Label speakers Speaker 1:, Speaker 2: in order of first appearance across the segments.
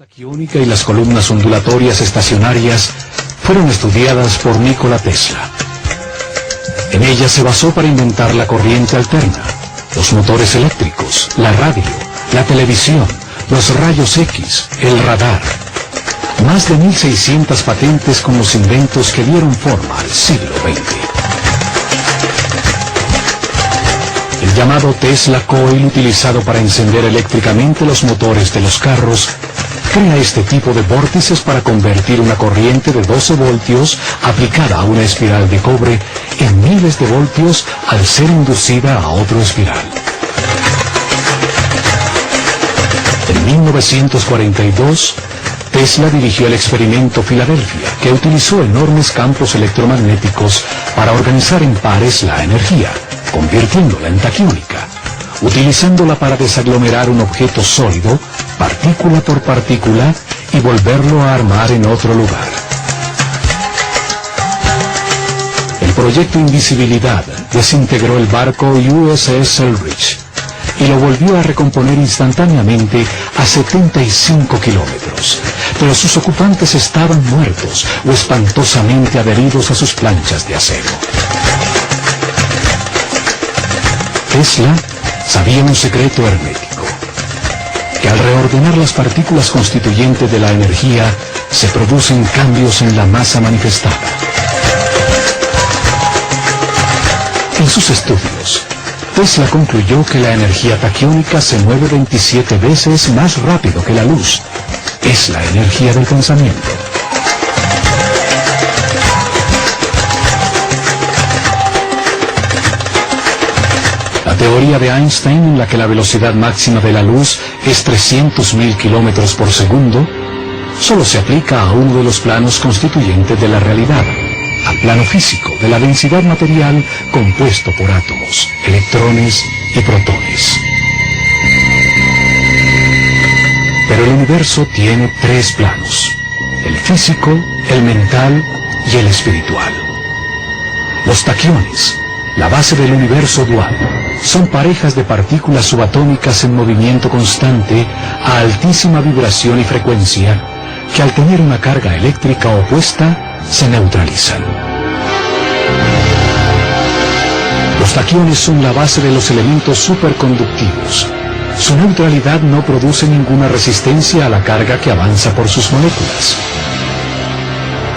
Speaker 1: taquiónica y las columnas ondulatorias estacionarias fueron estudiadas por Nikola Tesla. En ellas se basó para inventar la corriente alterna, los motores eléctricos, la radio, la televisión, los rayos X, el radar. Más de 1.600 patentes con los inventos que dieron forma al siglo XX. El llamado Tesla Coil, utilizado para encender eléctricamente los motores de los carros, crea este tipo de vórtices para convertir una corriente de 12 voltios aplicada a una espiral de cobre en miles de voltios al ser inducida a otro espiral. En 1942, Tesla dirigió el experimento Filadelfia, que utilizó enormes campos electromagnéticos para organizar en pares la energía, convirtiéndola en taquiónica, utilizándola para desaglomerar un objeto sólido, partícula por partícula, y volverlo a armar en otro lugar. El proyecto Invisibilidad desintegró el barco USS Selfridge y lo volvió a recomponer instantáneamente a 75 kilómetros, pero sus ocupantes estaban muertos o espantosamente adheridos a sus planchas de acero. Tesla sabía un secreto hermético, que al reordenar las partículas constituyentes de la energía, se producen cambios en la masa manifestada. En sus estudios, Tesla concluyó que la energía taquiónica se mueve 27 veces más rápido que la luz. Es la energía del pensamiento. La teoría de Einstein, en la que la velocidad máxima de la luz es 300.000 kilómetros por segundo, solo se aplica a uno de los planos constituyentes de la realidad, al plano físico de la densidad material compuesto por átomos, electrones y protones. Pero el universo tiene tres planos: el físico, el mental y el espiritual. Los taquiones, la base del universo dual, son parejas de partículas subatómicas en movimiento constante a altísima vibración y frecuencia que al tener una carga eléctrica opuesta se neutralizan. Los taquiones son la base de los elementos superconductivos. Su neutralidad no produce ninguna resistencia a la carga que avanza por sus moléculas.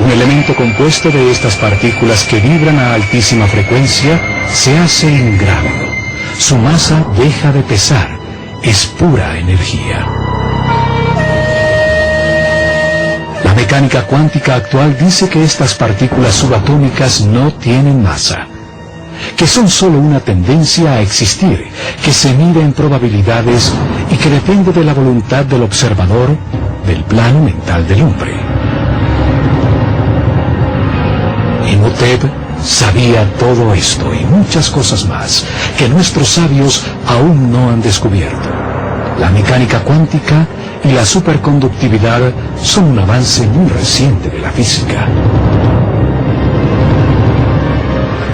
Speaker 1: Un elemento compuesto de estas partículas que vibran a altísima frecuencia se hace ingrávido. Su masa deja de pesar, es pura energía. La mecánica cuántica actual dice que estas partículas subatómicas no tienen masa, que son solo una tendencia a existir, que se mide en probabilidades y que depende de la voluntad del observador del plano mental del hombre. Imhotep sabía todo esto y muchas cosas más que nuestros sabios aún no han descubierto. La mecánica cuántica y la superconductividad son un avance muy reciente de la física.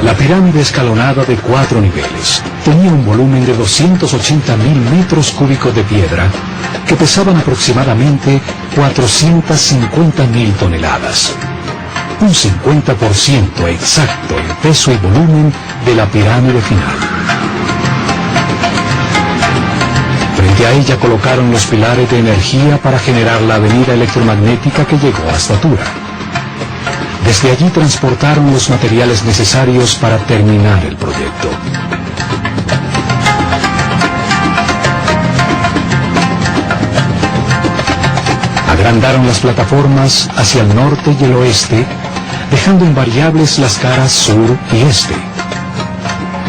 Speaker 1: La pirámide escalonada de 4 niveles tenía un volumen de 280.000 metros cúbicos de piedra que pesaban aproximadamente 450.000 toneladas. Un 50% exacto en peso y volumen de la pirámide final. Frente a ella colocaron los pilares de energía para generar la avenida electromagnética que llegó hasta Tura. Desde allí transportaron los materiales necesarios para terminar el proyecto. Agrandaron las plataformas hacia el norte y el oeste, dejando invariables las caras sur y este.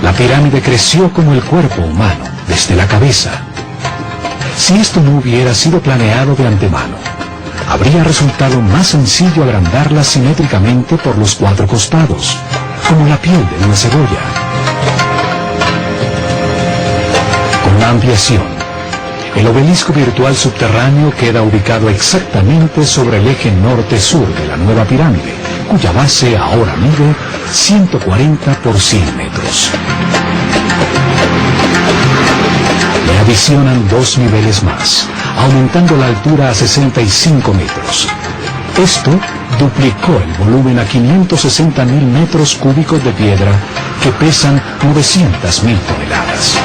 Speaker 1: La pirámide creció como el cuerpo humano, desde la cabeza. Si esto no hubiera sido planeado de antemano, habría resultado más sencillo agrandarla simétricamente por los 4 costados, como la piel de una cebolla. Con la ampliación, el obelisco virtual subterráneo queda ubicado exactamente sobre el eje norte-sur de la nueva pirámide, cuya base ahora mide 140 por 100 metros. Le adicionan 2 niveles más, aumentando la altura a 65 metros. Esto duplicó el volumen a 560.000 metros cúbicos de piedra que pesan 900.000 toneladas.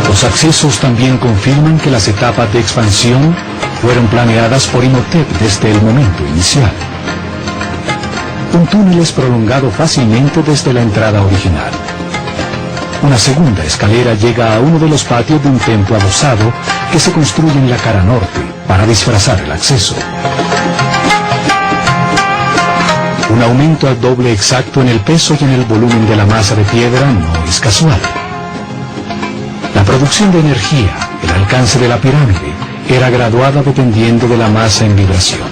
Speaker 1: Los accesos también confirman que las etapas de expansión fueron planeadas por Imhotep desde el momento inicial. Un túnel es prolongado fácilmente desde la entrada original. Una segunda escalera llega a uno de los patios de un templo adosado que se construye en la cara norte para disfrazar el acceso. Un aumento al doble exacto en el peso y en el volumen de la masa de piedra no es casual. La producción de energía, el alcance de la pirámide, era graduada dependiendo de la masa en vibración.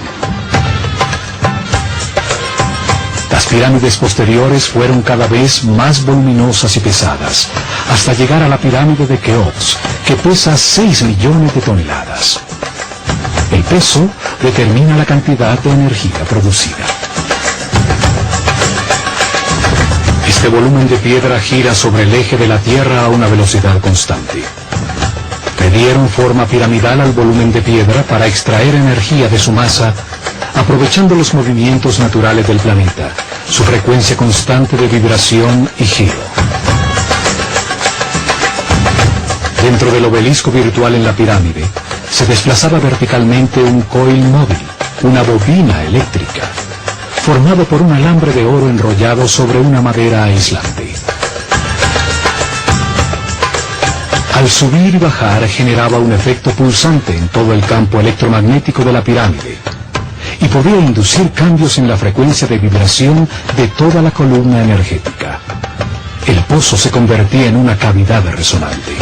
Speaker 1: Las pirámides posteriores fueron cada vez más voluminosas y pesadas, hasta llegar a la pirámide de Keops, que pesa 6 millones de toneladas. El peso determina la cantidad de energía producida. Este volumen de piedra gira sobre el eje de la Tierra a una velocidad constante. Le dieron forma piramidal al volumen de piedra para extraer energía de su masa, aprovechando los movimientos naturales del planeta, su frecuencia constante de vibración y giro. Dentro del obelisco virtual en la pirámide, se desplazaba verticalmente un coil móvil, una bobina eléctrica, formado por un alambre de oro enrollado sobre una madera aislante. Al subir y bajar generaba un efecto pulsante en todo el campo electromagnético de la pirámide y podía inducir cambios en la frecuencia de vibración de toda la columna energética. El pozo se convertía en una cavidad resonante.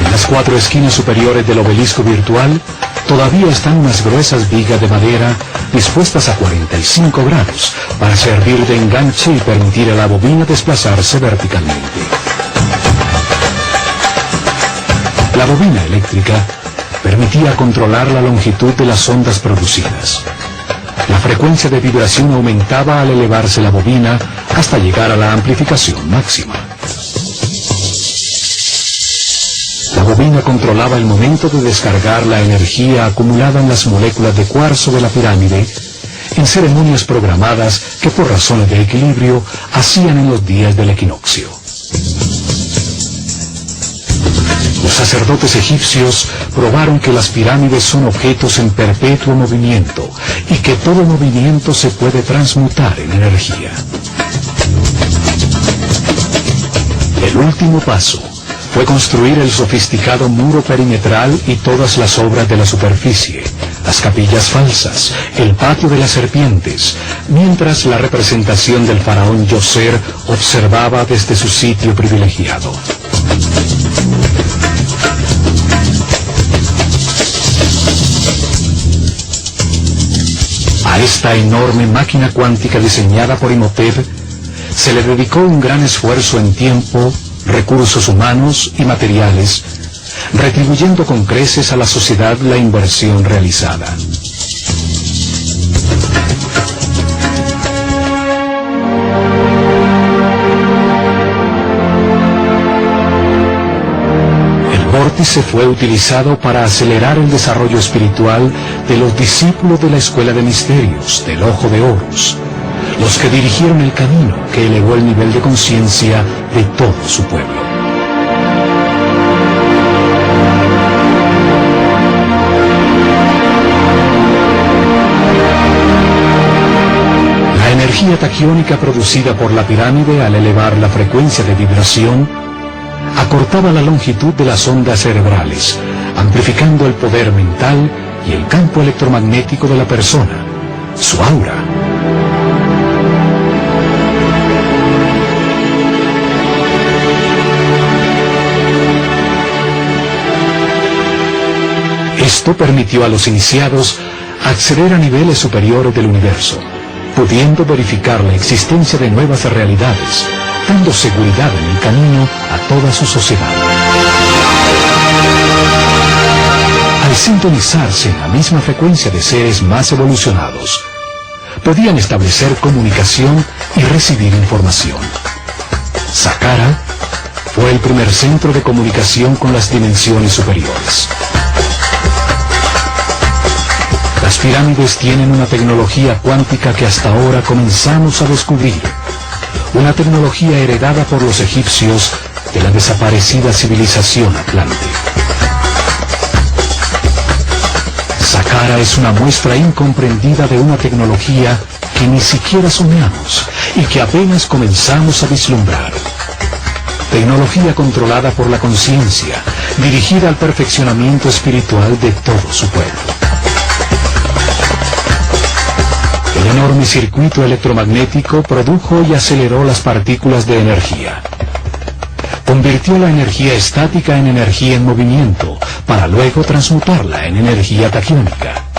Speaker 1: En las 4 esquinas superiores del obelisco virtual todavía están unas gruesas vigas de madera dispuestas a 45 grados para servir de enganche y permitir a la bobina desplazarse verticalmente. La bobina eléctrica permitía controlar la longitud de las ondas producidas. La frecuencia de vibración aumentaba al elevarse la bobina hasta llegar a la amplificación máxima. La bobina controlaba el momento de descargar la energía acumulada en las moléculas de cuarzo de la pirámide en ceremonias programadas que por razones de equilibrio hacían en los días del equinoccio. Los sacerdotes egipcios probaron que las pirámides son objetos en perpetuo movimiento y que todo movimiento se puede transmutar en energía. El último paso fue construir el sofisticado muro perimetral y todas las obras de la superficie, las capillas falsas, el patio de las serpientes, mientras la representación del faraón Djoser observaba desde su sitio privilegiado. A esta enorme máquina cuántica diseñada por Imhotep se le dedicó un gran esfuerzo en tiempo, recursos humanos y materiales, retribuyendo con creces a la sociedad la inversión realizada. El vórtice fue utilizado para acelerar el desarrollo espiritual de los discípulos de la Escuela de Misterios del Ojo de Horus, los que dirigieron el camino que elevó el nivel de conciencia de todo su pueblo. La energía taquiónica producida por la pirámide al elevar la frecuencia de vibración acortaba la longitud de las ondas cerebrales, amplificando el poder mental y el campo electromagnético de la persona, su aura. Esto permitió a los iniciados acceder a niveles superiores del universo, pudiendo verificar la existencia de nuevas realidades, dando seguridad en el camino a toda su sociedad. Al sintonizarse en la misma frecuencia de seres más evolucionados, podían establecer comunicación y recibir información. Saqqara fue el primer centro de comunicación con las dimensiones superiores. Las pirámides tienen una tecnología cuántica que hasta ahora comenzamos a descubrir, una tecnología heredada por los egipcios de la desaparecida civilización atlante. Saqqara es una muestra incomprendida de una tecnología que ni siquiera soñamos y que apenas comenzamos a vislumbrar. Tecnología controlada por la conciencia, dirigida al perfeccionamiento espiritual de todo su pueblo. El enorme circuito electromagnético produjo y aceleró las partículas de energía. Convirtió la energía estática en energía en movimiento, para luego transmutarla en energía taquiónica.